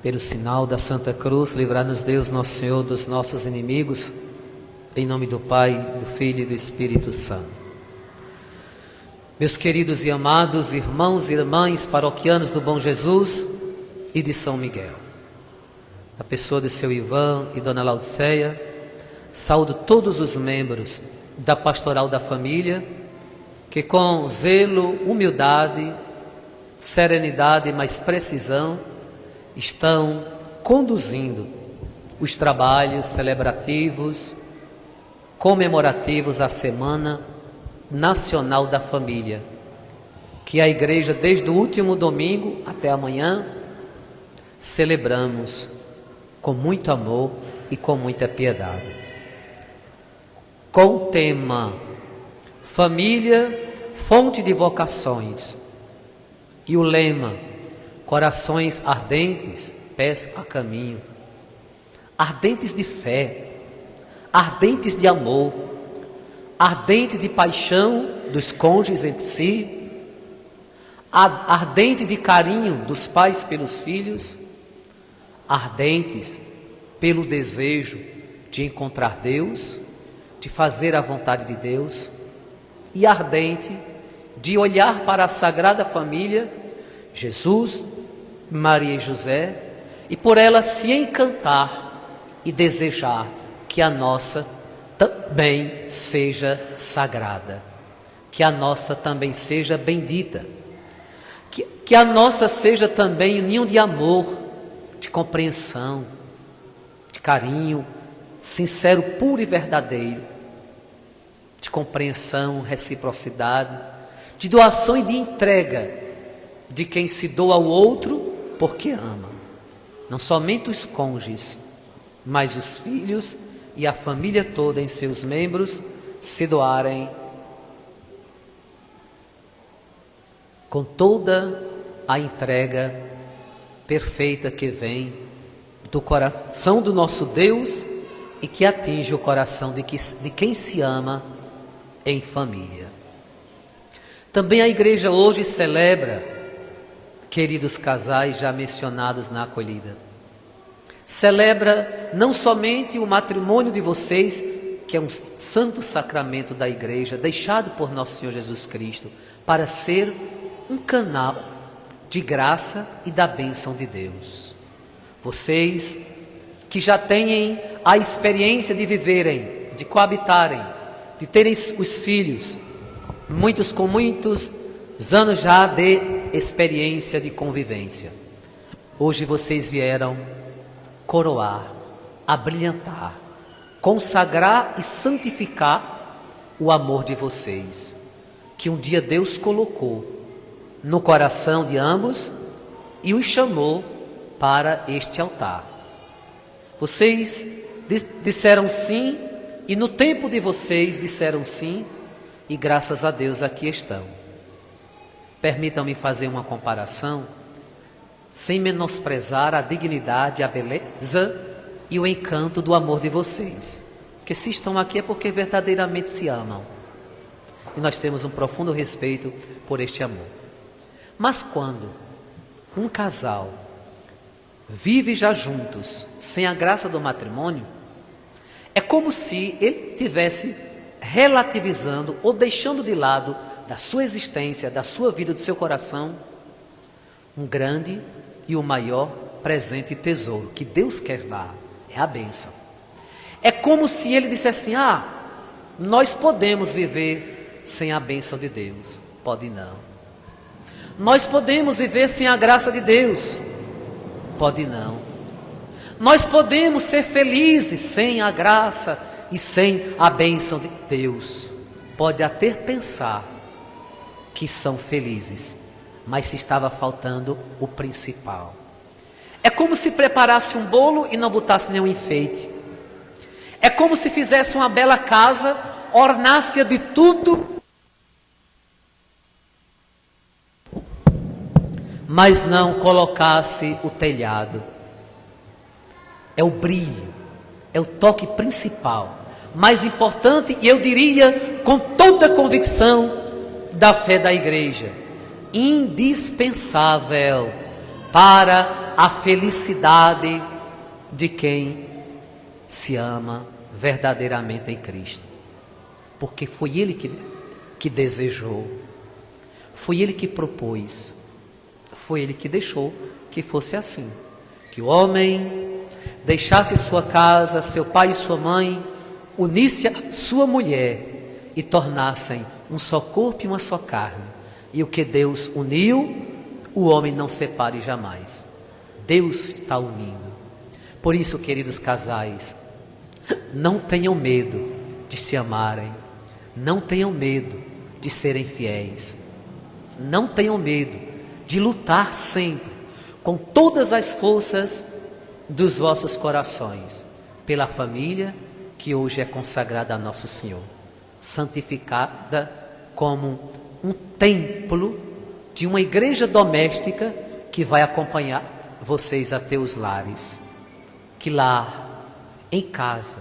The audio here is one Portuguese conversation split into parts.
Pelo sinal da Santa Cruz, livrar-nos Deus, nosso Senhor, dos nossos inimigos, em nome do Pai, do Filho e do Espírito Santo. Meus queridos e amados irmãos e irmãs paroquianos do Bom Jesus e de São Miguel, a pessoa de seu Ivan e Dona Laudiceia, saúdo todos os membros da Pastoral da Família, que com zelo, humildade, serenidade e mais precisão estão conduzindo os trabalhos celebrativos, comemorativos à Semana Nacional da Família, que a Igreja, desde o último domingo até amanhã, celebramos com muito amor e com muita piedade. Com o tema Família, fonte de vocações, e o lema Corações ardentes, pés a caminho, ardentes de fé, ardentes de amor, ardente de paixão dos cônjuges entre si, ardente de carinho dos pais pelos filhos, ardentes pelo desejo de encontrar Deus, de fazer a vontade de Deus, e ardente de olhar para a Sagrada Família, Jesus, Maria e José, e por ela se encantar e desejar que a nossa também seja sagrada, que a nossa também seja bendita, que a nossa seja também união de amor, de compreensão, de carinho, sincero, puro e verdadeiro, de compreensão, reciprocidade, de doação e de entrega de quem se doa ao outro porque ama. Não somente os cônjuges, mas os filhos e a família toda em seus membros se doarem com toda a entrega perfeita que vem do coração do nosso Deus e que atinge o coração de quem se ama em família. Também a Igreja hoje celebra, queridos casais já mencionados na acolhida, celebra não somente o matrimônio de vocês, que é um santo sacramento da Igreja, deixado por nosso Senhor Jesus Cristo, para ser um canal de graça e da bênção de Deus. Vocês que já têm a experiência de viverem, de coabitarem, de terem os filhos, muitos com muitos anos já de experiência de convivência. Hoje vocês vieram coroar, abrilhantar, consagrar e santificar o amor de vocês, que um dia Deus colocou no coração de ambos e os chamou para este altar. Vocês disseram sim, e no tempo de vocês disseram sim, e graças a Deus aqui estão. Permitam-me fazer uma comparação, sem menosprezar a dignidade, a beleza e o encanto do amor de vocês. Porque se estão aqui é porque verdadeiramente se amam. E nós temos um profundo respeito por este amor. Mas quando um casal vive já juntos, sem a graça do matrimônio, é como se ele estivesse relativizando ou deixando de lado da sua existência, da sua vida, do seu coração, um grande e o maior presente e tesouro que Deus quer dar, é a bênção. É como se ele dissesse assim, nós podemos viver sem a bênção de Deus. Pode não. Nós podemos viver sem a graça de Deus. Pode não. Nós podemos ser felizes sem a graça e sem a bênção de Deus. Pode até pensar que são felizes, mas se estava faltando o principal. É como se preparasse um bolo e não botasse nenhum enfeite. É como se fizesse uma bela casa, ornasse-a de tudo, mas não colocasse o telhado. É o brilho, é o toque principal, mais importante, e eu diria com toda a convicção da fé da Igreja, indispensável para a felicidade de quem se ama verdadeiramente em Cristo. Porque foi Ele que desejou, foi Ele que propôs, foi Ele que deixou que fosse assim. Que o homem deixasse sua casa, seu pai e sua mãe, unisse a sua mulher e tornassem um só corpo e uma só carne. E o que Deus uniu, o homem não separe jamais. Deus está unindo. Por isso, queridos casais, não tenham medo de se amarem, não tenham medo de serem fiéis, não tenham medo de lutar sempre, com todas as forças dos vossos corações, pela família que hoje é consagrada a Nosso Senhor, santificada como um templo de uma igreja doméstica que vai acompanhar vocês até os lares. Que lá, em casa,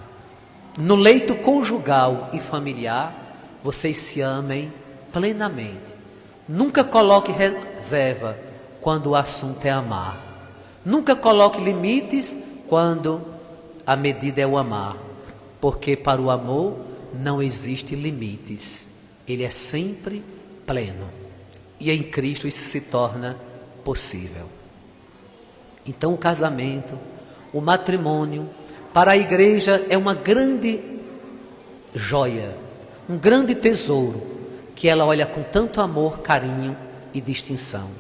no leito conjugal e familiar, vocês se amem plenamente. Nunca coloque reserva quando o assunto é amar. Nunca coloque limites quando a medida é o amar. Porque para o amor não existe limites. Ele é sempre pleno. E em Cristo isso se torna possível. Então o casamento, o matrimônio, para a igreja é uma grande joia, um grande tesouro, que ela olha com tanto amor, carinho e distinção,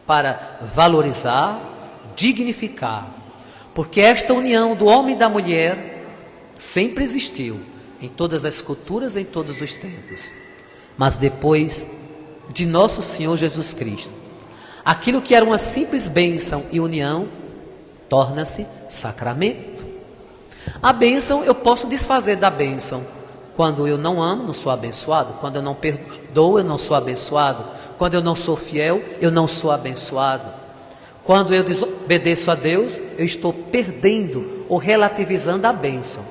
para valorizar, dignificar, porque esta união do homem e da mulher sempre existiu, em todas as culturas, em todos os tempos, mas depois de nosso Senhor Jesus Cristo, aquilo que era uma simples bênção e união, torna-se sacramento. A bênção, eu posso desfazer da bênção. Quando eu não amo, não sou abençoado. Quando eu não perdoo, eu não sou abençoado. Quando eu não sou fiel, eu não sou abençoado. Quando eu desobedeço a Deus, eu estou perdendo ou relativizando a bênção.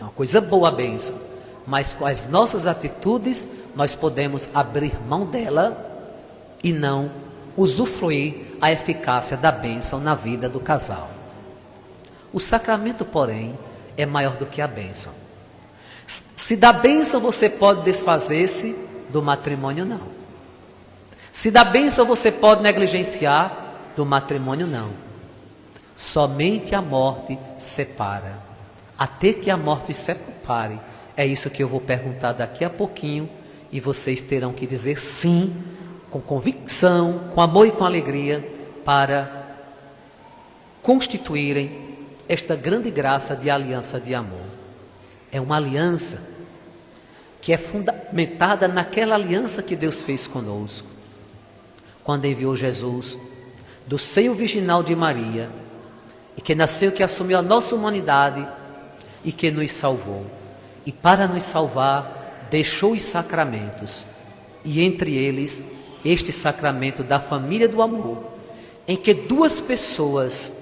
É uma coisa boa a bênção, mas com as nossas atitudes, nós podemos abrir mão dela e não usufruir a eficácia da bênção na vida do casal. O sacramento, porém, é maior do que a bênção. Se da bênção você pode desfazer-se, do matrimônio não. Se da bênção você pode negligenciar, do matrimônio não. Somente a morte separa. Até que a morte separe. É isso que eu vou perguntar daqui a pouquinho, e vocês terão que dizer sim, com convicção, com amor e com alegria, para constituírem esta grande graça de aliança de amor. É uma aliança que é fundamentada naquela aliança que Deus fez conosco, quando enviou Jesus do seio virginal de Maria, e que nasceu, que assumiu a nossa humanidade e que nos salvou. E para nos salvar, deixou os sacramentos, e entre eles este sacramento da família do amor, em que duas pessoas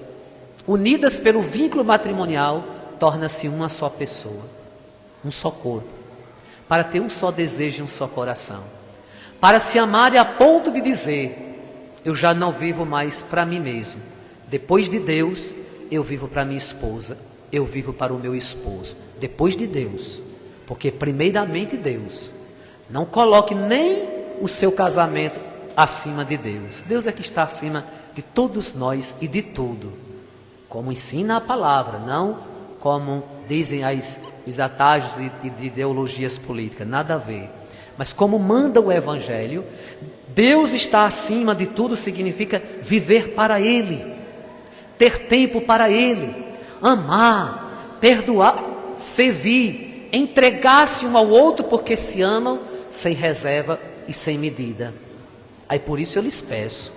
unidas pelo vínculo matrimonial torna-se uma só pessoa, um só corpo, para ter um só desejo e um só coração, para se amarem a ponto de dizer: eu já não vivo mais para mim mesmo, depois de Deus eu vivo para minha esposa, eu vivo para o meu esposo, depois de Deus, porque primeiramente Deus. Não coloque nem o seu casamento acima de Deus. Deus é que está acima de todos nós e de tudo, como ensina a palavra, não como dizem os atalhos e de ideologias políticas, nada a ver. Mas como manda o Evangelho, Deus está acima de tudo significa viver para Ele, ter tempo para Ele, amar, perdoar, servir, entregar-se um ao outro porque se amam, sem reserva e sem medida. Aí por isso eu lhes peço,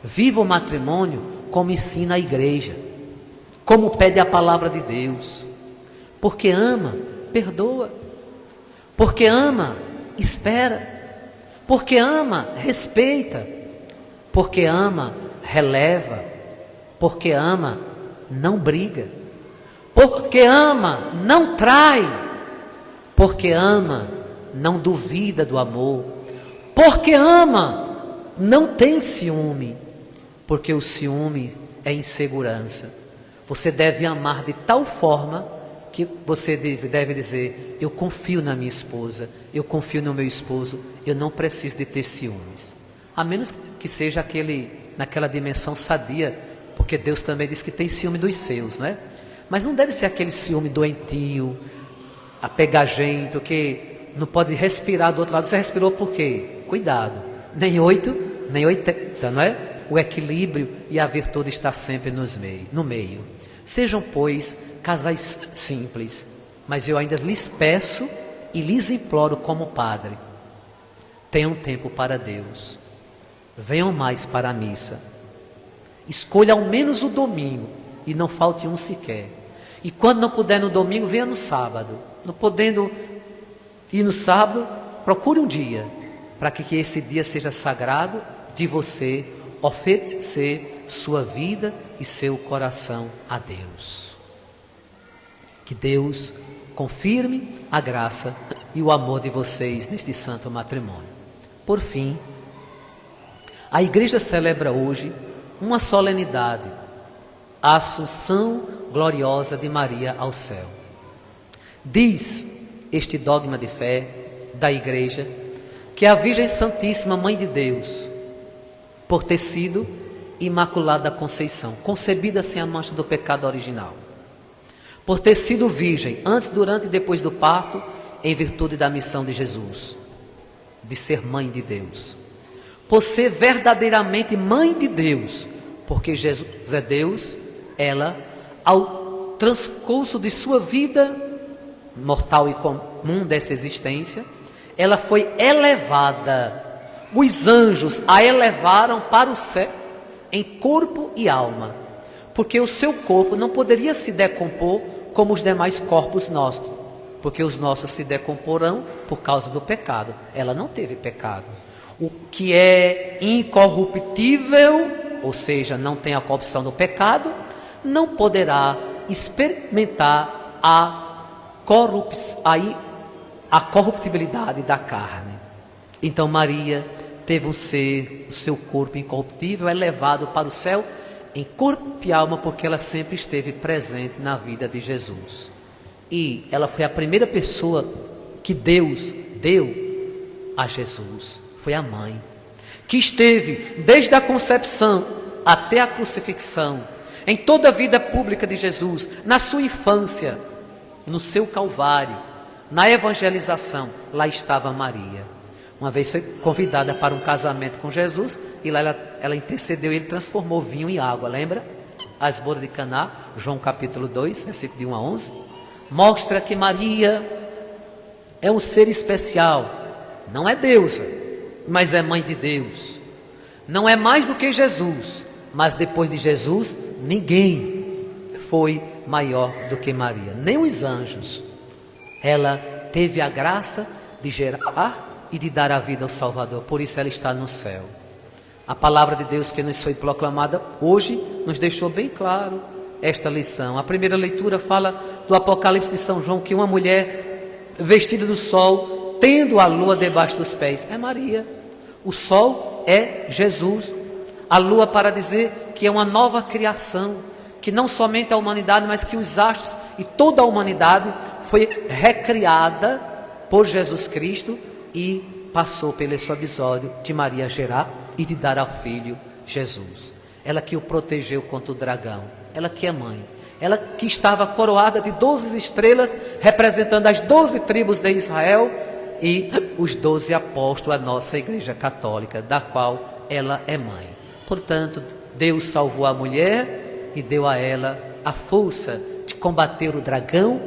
viva o matrimônio como ensina a igreja, como pede a palavra de Deus. Porque ama, perdoa. Porque ama, espera. Porque ama, respeita. Porque ama, releva. Porque ama, não briga. Porque ama, não trai. Porque ama, não duvida do amor. Porque ama, não tem ciúme. porque o ciúme é insegurança. Você deve amar de tal forma que você deve dizer: eu confio na minha esposa, eu confio no meu esposo, eu não preciso de ter ciúmes. A menos que seja naquela dimensão sadia, porque Deus também diz que tem ciúme dos seus, né? Mas não deve ser aquele ciúme doentio, apegagento, que não pode respirar do outro lado. Você respirou por quê? Cuidado, nem 8, nem 80, não é? O equilíbrio e a virtude está sempre no meio. Sejam, pois, casais simples, mas eu ainda lhes peço e lhes imploro como padre: tenham tempo para Deus, venham mais para a missa, escolha ao menos o domingo e não falte um sequer. E quando não puder no domingo, venha no sábado. Não podendo ir no sábado, procure um dia, para que esse dia seja sagrado de você oferecer sua vida e seu coração a Deus. Que Deus confirme a graça e o amor de vocês neste santo matrimônio. Por fim, a igreja celebra hoje uma solenidade, a Assunção gloriosa de Maria ao céu. Diz este dogma de fé da igreja que a Virgem Santíssima, Mãe de Deus, por ter sido Imaculada Conceição, concebida sem a mancha do pecado original, por ter sido virgem antes, durante e depois do parto, em virtude da missão de Jesus, de ser Mãe de Deus, por ser verdadeiramente Mãe de Deus, porque Jesus é Deus, ela, ao transcurso de sua vida mortal e comum dessa existência, ela foi elevada. Os anjos a elevaram para o céu em corpo e alma, porque o seu corpo não poderia se decompor como os demais corpos nossos, porque os nossos se decomporão por causa do pecado. Ela não teve pecado. O que é incorruptível, ou seja, não tem a corrupção do pecado, não poderá experimentar a corruptibilidade da carne. Então Maria teve o seu corpo incorruptível elevado para o céu em corpo e alma, porque ela sempre esteve presente na vida de Jesus. E ela foi a primeira pessoa que Deus deu a Jesus. Foi a mãe, que esteve desde a concepção até a crucifixão, em toda a vida pública de Jesus, na sua infância, no seu Calvário, na evangelização. Lá estava Maria. Uma vez foi convidada para um casamento com Jesus, e lá ela intercedeu e ele transformou vinho em água, lembra? As bodas de Caná, João capítulo 2, versículo de 1 a 11, mostra que Maria é um ser especial, não é deusa, mas é mãe de Deus. Não é mais do que Jesus, mas depois de Jesus, ninguém foi maior do que Maria, nem os anjos. Ela teve a graça de gerar e de dar a vida ao Salvador, por isso ela está no céu. A palavra de Deus que nos foi proclamada hoje nos deixou bem claro esta lição. A primeira leitura fala do Apocalipse de São João, que uma mulher vestida do sol, tendo a lua debaixo dos pés, é Maria. O sol é Jesus, a lua para dizer que é uma nova criação, que não somente a humanidade, mas que os astros e toda a humanidade foi recriada por Jesus Cristo e passou pelo esse episódio de Maria gerar e de dar ao filho Jesus. Ela que o protegeu contra o dragão, ela que é mãe, ela que estava coroada de 12 estrelas, representando as 12 tribos de Israel e os 12 apóstolos, a nossa igreja católica, da qual ela é mãe. Portanto, Deus salvou a mulher e deu a ela a força de combater o dragão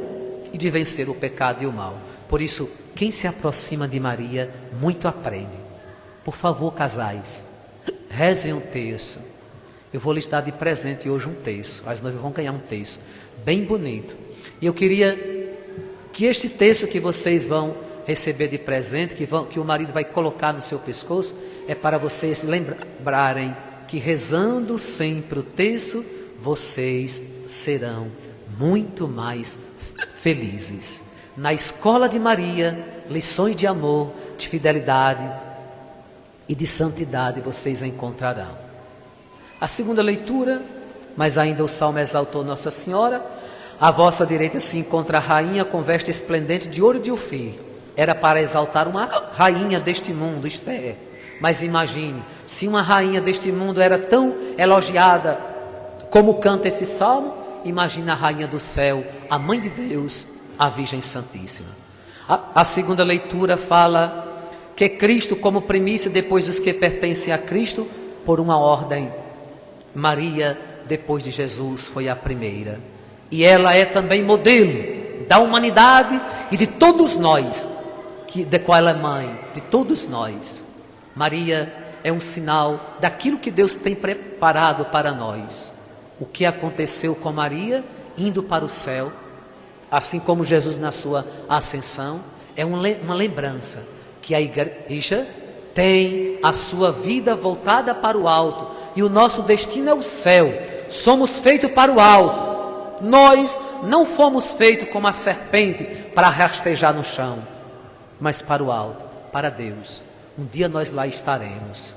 e de vencer o pecado e o mal. Por isso, quem se aproxima de Maria, muito aprende. Por favor, casais, rezem um terço. Eu vou lhes dar de presente hoje um terço. As noivas vão ganhar um terço bem bonito. E eu queria que este terço que vocês vão receber de presente, que o marido vai colocar no seu pescoço, é para vocês lembrarem que rezando sempre o terço, vocês serão muito mais felizes. Na escola de Maria, lições de amor, de fidelidade e de santidade vocês encontrarão. A segunda leitura, mas ainda o salmo exaltou Nossa Senhora. À vossa direita se encontra a rainha com veste esplendente de ouro de Ofir. Era para exaltar uma rainha deste mundo, Esther. Mas imagine, se uma rainha deste mundo era tão elogiada como canta esse salmo, imagine a rainha do céu, a mãe de Deus, a Virgem Santíssima. A segunda leitura fala que Cristo, como primícia depois dos que pertencem a Cristo, por uma ordem, Maria, depois de Jesus, foi a primeira. E ela é também modelo da humanidade e de todos nós, de qual ela é mãe, de todos nós. Maria é um sinal daquilo que Deus tem preparado para nós. O que aconteceu com Maria, indo para o céu, assim como Jesus na sua ascensão, é uma lembrança que a igreja tem a sua vida voltada para o alto, e o nosso destino é o céu. Somos feitos para o alto. Nós não fomos feitos como a serpente para rastejar no chão, mas para o alto, para Deus. Um dia nós lá estaremos.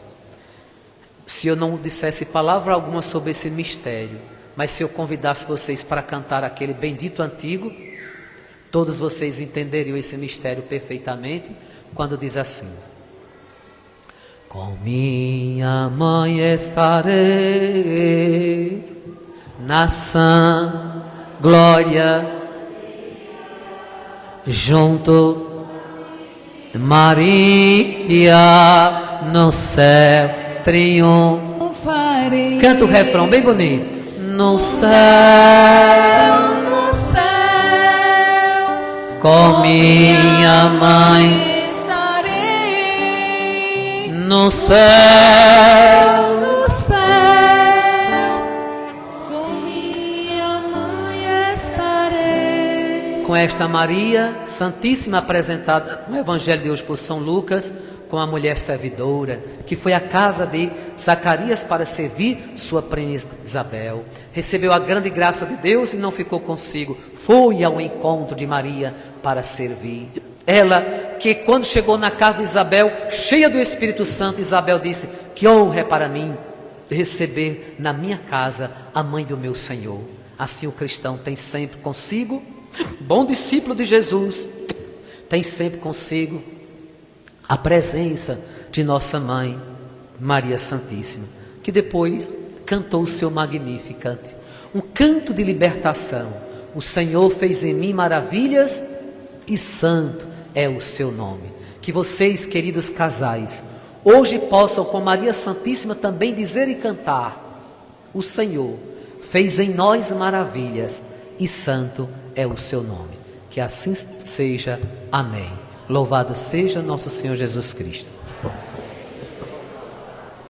Se eu não dissesse palavra alguma sobre esse mistério, mas se eu convidasse vocês para cantar aquele bendito antigo, todos vocês entenderiam esse mistério perfeitamente, quando diz assim: com minha mãe estarei na sã glória, junto Maria no céu triunfarei. Canta o refrão bem bonito. No céu, com minha mãe estarei. No céu, com minha mãe estarei. Com esta Maria Santíssima apresentada no Evangelho de hoje por São Lucas, com a mulher servidora, que foi à casa de Zacarias para servir sua prima Isabel. Recebeu a grande graça de Deus e não ficou consigo. Foi ao encontro de Maria para servir. Ela, que quando chegou na casa de Isabel, cheia do Espírito Santo, Isabel disse: que honra é para mim receber na minha casa a mãe do meu Senhor. Assim o cristão tem sempre consigo, bom discípulo de Jesus, tem sempre consigo a presença de nossa mãe, Maria Santíssima, que depois cantou o seu Magnificat, um canto de libertação. O Senhor fez em mim maravilhas e santo é o seu nome. Que vocês, queridos casais, hoje possam com Maria Santíssima também dizer e cantar: o Senhor fez em nós maravilhas e santo é o seu nome. Que assim seja. Amém. Louvado seja nosso Senhor Jesus Cristo.